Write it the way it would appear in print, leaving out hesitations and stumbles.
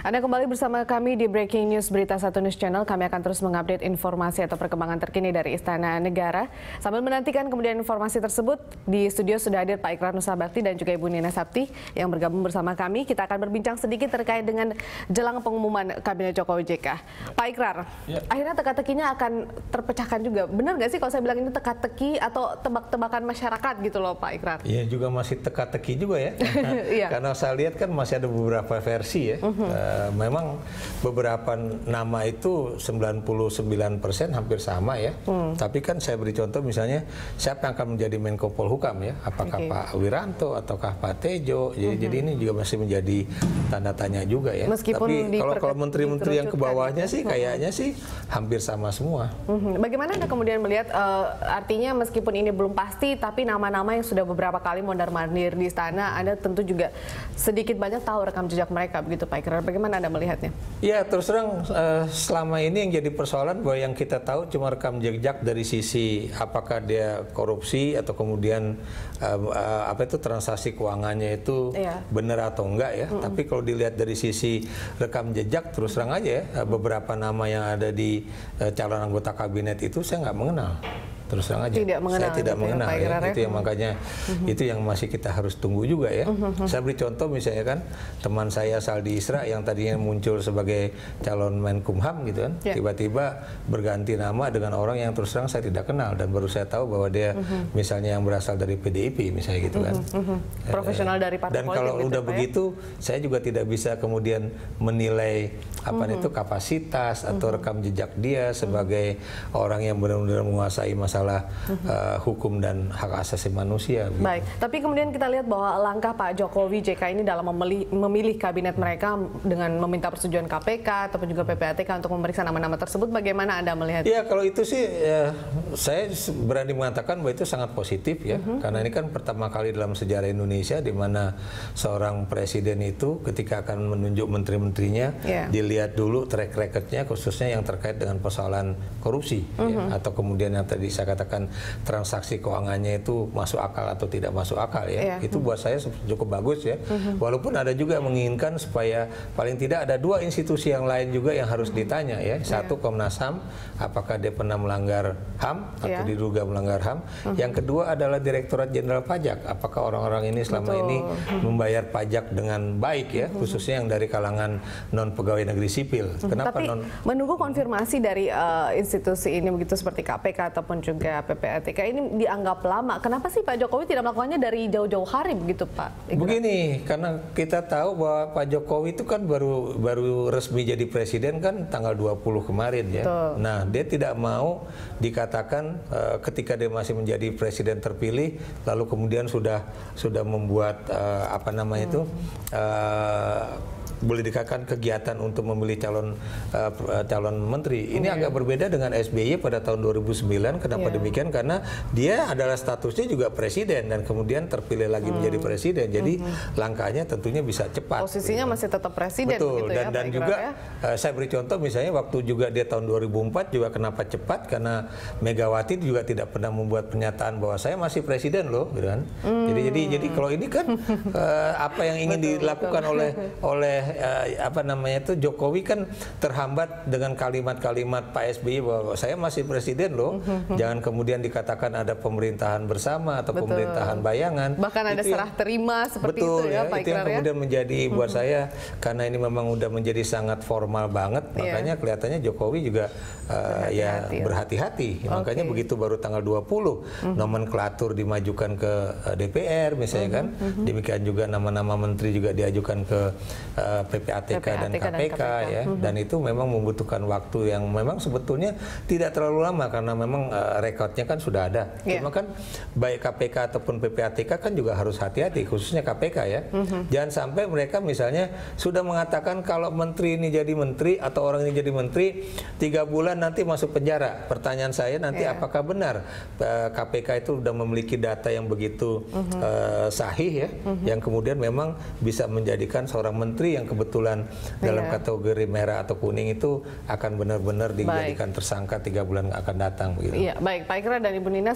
Anda kembali bersama kami di Breaking News Berita 1 News Channel. Kami akan terus mengupdate informasi atau perkembangan terkini dari Istana Negara. Sambil menantikan kemudian informasi tersebut, di studio sudah hadir Pak Ikrar Nusabakti dan juga Ibu Nina Sapti yang bergabung bersama kami. Kita akan berbincang sedikit terkait dengan jelang pengumuman Kabinet Jokowi JK. Pak Ikrar, akhirnya teka-tekinya akan terpecahkan juga. Benar nggak sih kalau saya bilang ini teka-teki atau tebak-tebakan masyarakat gitu loh Pak Ikrar? Iya, juga masih teka-teki juga ya. Karena saya lihat kan masih ada beberapa versi ya. Memang beberapa nama itu 99% hampir sama ya. Tapi kan saya beri contoh misalnya siapa yang akan menjadi Menko Polhukam ya? Apakah Pak Wiranto ataukah Pak Tejo? Jadi ini juga masih menjadi tanda tanya juga ya. Meskipun tapi kalau menteri-menteri yang ke bawahnya sih kayaknya sih hampir sama semua. Bagaimana Anda kemudian melihat artinya meskipun ini belum pasti tapi nama-nama yang sudah beberapa kali mondar-mandir di istana, Anda tentu juga sedikit banyak tahu rekam jejak mereka begitu Pak Ikrar. Bagaimana Anda melihatnya? Ya, terus terang selama ini yang jadi persoalan bahwa yang kita tahu cuma rekam jejak dari sisi apakah dia korupsi atau kemudian transaksi keuangannya itu benar atau enggak ya. Tapi kalau dilihat dari sisi rekam jejak, terus terang aja ya, beberapa nama yang ada di calon anggota kabinet itu saya nggak mengenal. Terus terang aja, saya tidak mengenal ya. Itu yang makanya itu yang masih kita harus tunggu juga ya. Saya beri contoh misalnya kan teman saya Saldi Isra yang tadinya muncul sebagai calon Menkumham gitu kan, tiba-tiba berganti nama dengan orang yang terus terang saya tidak kenal dan baru saya tahu bahwa dia misalnya yang berasal dari PDIP misalnya gitu kan. Profesional dari partai politik. Dan kalau gitu, udah begitu, saya juga tidak bisa kemudian menilai itu kapasitas atau rekam jejak dia sebagai orang yang benar-benar menguasai masalah hukum dan hak asasi manusia. Gitu. Baik, tapi kemudian kita lihat bahwa langkah Pak Jokowi JK ini dalam memilih kabinet mereka dengan meminta persetujuan KPK ataupun juga PPATK untuk memeriksa nama-nama tersebut, bagaimana Anda melihat? Ya, kalau itu sih saya berani mengatakan bahwa itu sangat positif ya, karena ini kan pertama kali dalam sejarah Indonesia di mana seorang presiden itu ketika akan menunjuk menteri-menterinya dilihat dulu track record-nya khususnya yang terkait dengan persoalan korupsi ya, atau kemudian yang tadi saya katakan transaksi keuangannya itu masuk akal atau tidak masuk akal ya. Itu buat saya cukup bagus ya. Walaupun ada juga yang menginginkan supaya paling tidak ada dua institusi yang lain juga yang harus ditanya ya. Satu Komnas HAM, apakah dia pernah melanggar HAM atau diduga melanggar HAM. Yang kedua adalah Direktorat Jenderal Pajak, apakah orang-orang ini selama ini membayar pajak dengan baik ya, khususnya yang dari kalangan non pegawai negeri sipil. Kenapa tapi menunggu konfirmasi dari institusi ini begitu seperti KPK ataupun juga PPATK ini dianggap lama. Kenapa sih Pak Jokowi tidak melakukannya dari jauh-jauh hari begitu Pak? Begini, karena kita tahu bahwa Pak Jokowi itu kan baru resmi jadi presiden kan tanggal 20 kemarin ya. Nah, dia tidak mau dikatakan ketika dia masih menjadi presiden terpilih lalu kemudian sudah membuat boleh dikatakan kegiatan untuk memilih calon menteri. Ini agak berbeda dengan SBY pada tahun 2009. Kenapa demikian? Karena dia adalah statusnya juga presiden dan kemudian terpilih lagi menjadi presiden. Jadi langkahnya tentunya bisa cepat. Posisinya masih tetap presiden. Betul. Gitu dan juga saya beri contoh misalnya waktu juga dia tahun 2004 juga kenapa cepat? Karena Megawati juga tidak pernah membuat pernyataan bahwa saya masih presiden loh, gitu kan? Jadi kalau ini kan apa yang ingin dilakukan oleh Jokowi kan terhambat dengan kalimat-kalimat Pak SBY bahwa saya masih presiden loh. Jangan kemudian dikatakan ada pemerintahan bersama atau pemerintahan bayangan. Bahkan ada serah terima seperti itu ya Pak Ikrar. Itu yang kemudian menjadi buat saya, karena ini memang udah menjadi sangat formal banget, makanya kelihatannya Jokowi juga berhati-hati. Makanya begitu baru tanggal 20 nomenklatur dimajukan ke DPR misalnya kan. Demikian juga nama-nama menteri juga diajukan ke PPATK dan KPK ya, dan itu memang membutuhkan waktu yang memang sebetulnya tidak terlalu lama karena memang rekodnya kan sudah ada. Cuma kan baik KPK ataupun PPATK kan juga harus hati-hati, khususnya KPK ya. Jangan sampai mereka misalnya sudah mengatakan kalau menteri ini jadi menteri atau orang ini jadi menteri 3 bulan nanti masuk penjara. Pertanyaan saya nanti apakah benar KPK itu sudah memiliki data yang begitu sahih ya, yang kemudian memang bisa menjadikan seorang menteri yang kebetulan dalam kategori merah atau kuning itu akan benar-benar dijadikan tersangka 3 bulan akan datang. Iya, baik Pak Ikrar dan Ibu Nina.